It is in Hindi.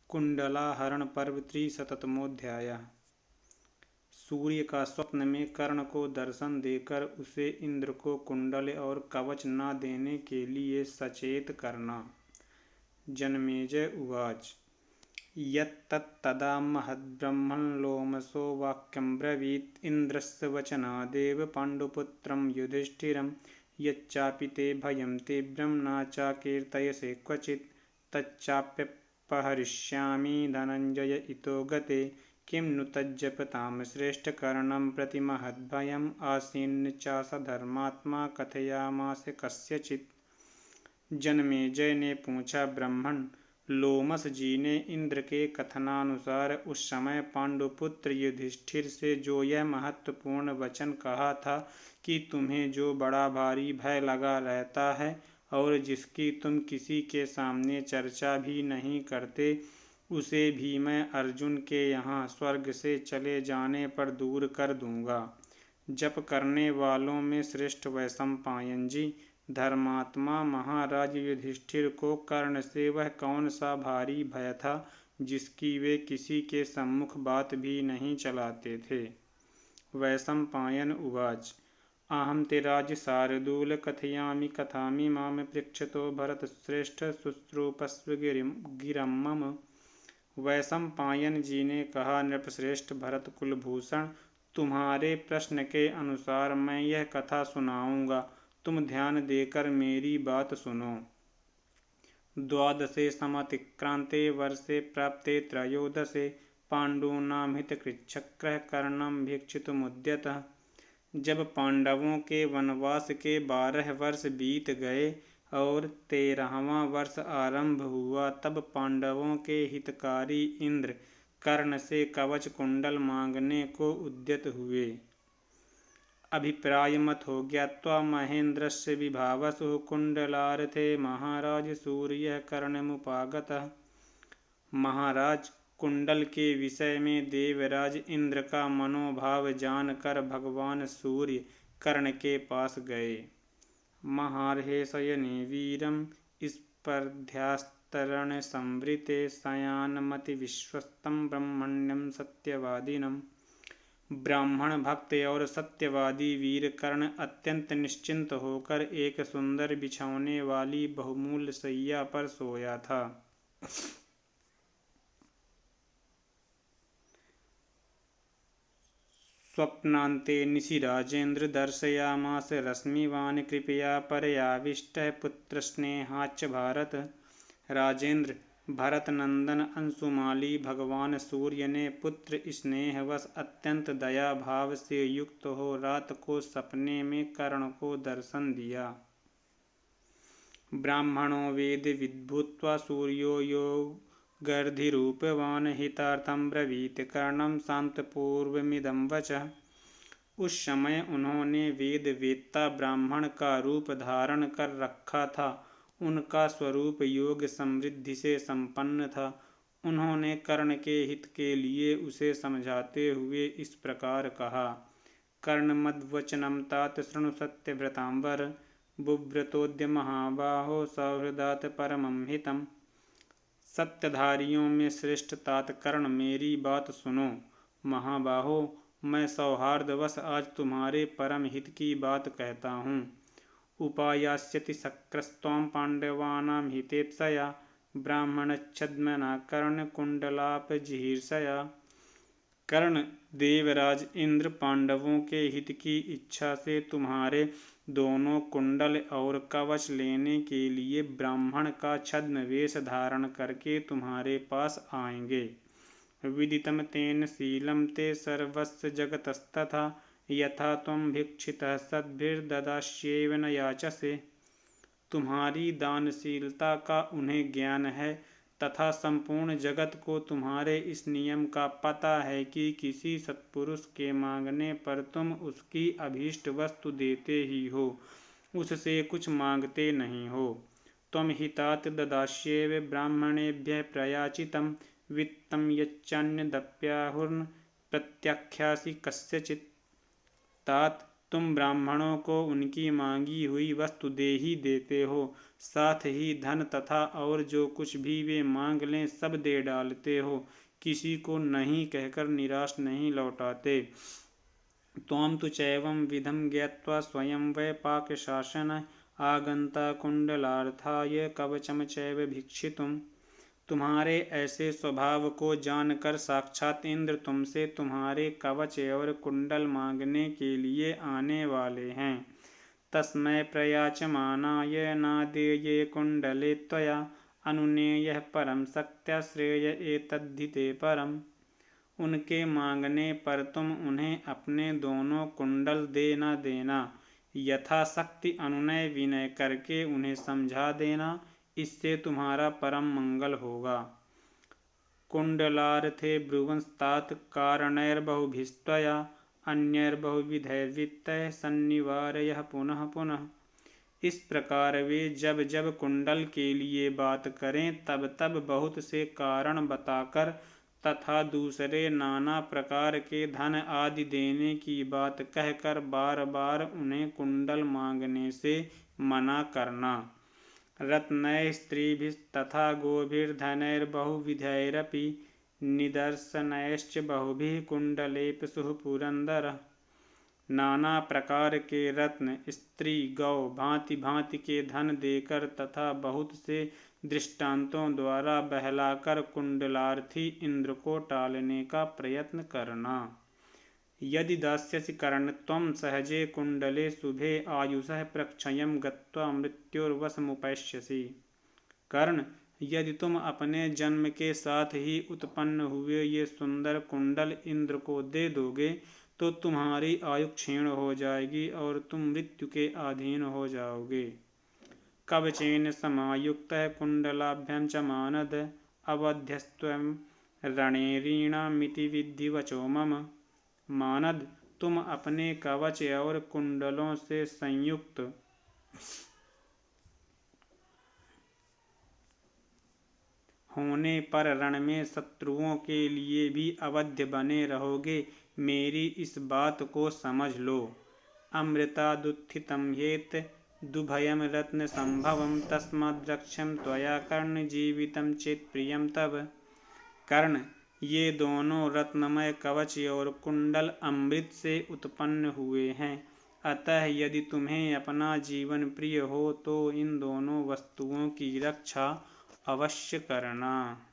कुंडलाहरण पर्व 3शतमोध्याय। सूर्य का स्वप्न में कर्ण को दर्शन देकर उसे इंद्र को कुंडल और कवच न देने के लिए सचेत करना। जन्मेजय उवाच। यत्तदा महद्ब्रह्मन् लोमसो वाक्यं ब्रवीत् इंद्रस्य वचनादेव पाण्डुपुत्रं युधिष्ठिरं यच्चापि ते भयं तीव्रं न चाकीर्तयसे क्वचित् तच्चाप्यपहरिष्यामि धनञ्जय इतो गते। किं नु तज्जपतां श्रेष्ठ कर्णं प्रति महद्भयम् आसीन्न चास धर्मात्मा कथयामास कस्यचित्। जन्मेजय ने पूछा, ब्राह्मण लोमस जी ने इंद्र के कथनानुसार उस समय पांडुपुत्र युधिष्ठिर से जो यह महत्वपूर्ण वचन कहा था कि तुम्हें जो बड़ा भारी भय लगा रहता है और जिसकी तुम किसी के सामने चर्चा भी नहीं करते, उसे भी मैं अर्जुन के यहाँ स्वर्ग से चले जाने पर दूर कर दूंगा। जप करने वालों में श्रेष्ठ वैशंपायन जी, धर्मात्मा महाराज युधिष्ठिर को कर्ण से वह कौन सा भारी भय था जिसकी वे किसी के सम्मुख बात भी नहीं चलाते थे। वैशंपायन उवाच। अहं ते राज शार्दूल कथयामि कथामि माम पृच्छतो भरत श्रेष्ठ शुश्रूषस्व गिरम मम। वैशंपायन जी ने कहा, नृपश्रेष्ठ भरत कुलभूषण, तुम्हारे प्रश्न के अनुसार मैं यह कथा सुनाऊंगा, तुम ध्यान देकर मेरी बात सुनो। द्वादशे समतिक्रांते वर्षे प्राप्ते त्रयोदशे पांडूनां हितकृच्छक्रः कर्णं भीक्षितुमुद्यतः। जब पांडवों के वनवास के 12 वर्ष बीत गए और 13वां वर्ष आरंभ हुआ, तब पांडवों के हितकारी इंद्र कर्ण से कवच कुंडल मांगने को उद्यत हुए। अभिप्रायमत हो ज्ञात्वा महेंद्रस्य विभावसु कुंडलार्थे महाराज सूर्य कर्णमुपागतः। महाराज, कुंडल के विषय में देवराज इंद्र का मनोभाव जानकर भगवान सूर्य कर्ण के पास गए। महार्हेशयने वीरम स्पर्ध्यास्तरण संवृते शयानमति विश्वस्तं ब्रह्मण्यं सत्यवादिनम्। ब्राह्मण भक्त और सत्यवादी वीर कर्ण अत्यंत निश्चिंत होकर एक सुंदर बिछौने वाली बहुमूल्य शैया पर सोया था। स्वप्नान्ते निशिराजेन्द्र दर्शयामास रश्मिवान् कृपया परयाविष्टः पुत्रस्नेहाच्च भारत। राजेंद्र, भरत नंदन अंशुमाली भगवान सूर्य ने पुत्र स्नेहवश अत्यंत दया भाव से युक्त हो रात को सपने में कर्ण को दर्शन दिया। ब्राह्मणो वेद विद्भूत्वा सूर्यो योगर्धिरूपवान् हितार्थं ब्रवीत कर्णं शांतपूर्वमिदं वचः। उस समय उन्होंने वेद वेत्ता ब्राह्मण का रूप धारण कर रखा था। उनका स्वरूप योग समृद्धि से संपन्न था। उन्होंने कर्ण के हित के लिए उसे समझाते हुए इस प्रकार कहा। कर्ण मद्वचनं तात शृणु सत्यव्रतांबर बुव्रतोद्य महाबाहो सौहृदात परमं हितम्। सत्यधारियों में श्रेष्ठ तात कर्ण, मेरी बात सुनो। महाबाहो, मैं सौहार्दवश आज तुम्हारे परम हित की बात कहता हूँ। उपायास्यति शक्रस्त्वं पांडवानां हितेत्सया ब्राह्मणच्छद्मना कर्ण कुंडलापजिहीर्षया। कर्ण, देवराज इंद्र पांडवों के हित की इच्छा से तुम्हारे दोनों कुंडल और कवच लेने के लिए ब्राह्मण का छद्म वेश धारण करके तुम्हारे पास आएंगे। विदितं तेन शीलं ते सर्वस्य जगतस्तथा यथा त्वं भिक्षितः सद्भिर्ददास्येव न याचसे। तुम्हारी दानशीलता का उन्हें ज्ञान है तथा संपूर्ण जगत को तुम्हारे इस नियम का पता है कि किसी सत्पुरुष के मांगने पर तुम उसकी अभीष्ट वस्तु देते ही हो, उससे कुछ मांगते नहीं हो। त्वं हितात् ददास्येव ब्राह्मणेभ्यः प्रयाचितं वित्तं यच्चान्यदप्याहुर्न प्रत्याख्यासि कस्यचित्। तात, तुम ब्राह्मणों को उनकी मांगी हुई वस्तु दे ही देते हो, साथ ही धन तथा और जो कुछ भी वे मांग लें सब दे डालते हो, किसी को नहीं कहकर निराश नहीं लौटाते। त्वां तु चैवं विधं ज्ञात्वा स्वयं वै पाकशासन आगंता कुंडलार्थाय कवचम चैव भिक्षितुम्। तुम्हारे ऐसे स्वभाव को जानकर साक्षात इंद्र तुमसे तुम्हारे कवच और कुंडल मांगने के लिए आने वाले हैं। तस्मै प्रयाचमानाय नादेये कुंडले त्वया अनुनेयः परम शक्त्या श्रेय एतद्धि ते परम। उनके मांगने पर तुम उन्हें अपने दोनों कुंडल दे न देना, यथाशक्ति अनुनय विनय करके उन्हें समझा देना, इससे तुम्हारा परम मंगल होगा। कुंडलार्थे ब्रुवंस्तात कारणैर्बहुभिस्त्वया अन्यैर्बहुविधैर्वित्तैः सन्निवारयः पुनः पुनः। इस प्रकार वे जब जब कुंडल के लिए बात करें तब तब बहुत से कारण बताकर तथा दूसरे नाना प्रकार के धन आदि देने की बात कहकर बार बार उन्हें कुंडल मांगने से मना करना। रत्नैः स्त्रीभिस्तथा गोभिर्धनैर्बहुविधैरपि निदर्शनैश्च बहुभिः कुंडलेप्सुः पुरंदर। नाना प्रकार के रत्न, स्त्री, गौ, भांति भांति के धन देकर तथा बहुत से दृष्टांतों द्वारा बहलाकर कुंडलार्थी इंद्र को टालने का प्रयत्न करना। यदि दास्यसि कर्णत्वं सहजे कुंडले शुभे आयुषः प्रक्षयं गत्वा मृत्योर्वशमुपैष्यसि। कर्ण, यदि तुम अपने जन्म के साथ ही उत्पन्न हुए ये सुंदर कुंडल इंद्र को दे दोगे तो तुम्हारी आयु क्षीण हो जाएगी और तुम मृत्यु के अधीन हो जाओगे। कवचेन समायुक्तः कुंडलाभ्यां च मानद अवध्यस्त्वं रणेरीणामिति विद्धि वचो मम। मानद, तुम अपने कवच और कुंडलों से संयुक्त होने पर रण में शत्रुओं के लिए भी अवध्य बने रहोगे, मेरी इस बात को समझ लो। अमृतादुत्थितं ह्येत दुभयं रत्न संभवं तस्माद्रक्ष्यं त्वया कर्ण जीवितं चेत् प्रियं तव। कर्ण, ये दोनों रत्नमय कवच और कुंडल अमृत से उत्पन्न हुए हैं, अतः यदि तुम्हें अपना जीवन प्रिय हो तो इन दोनों वस्तुओं की रक्षा अवश्य करना।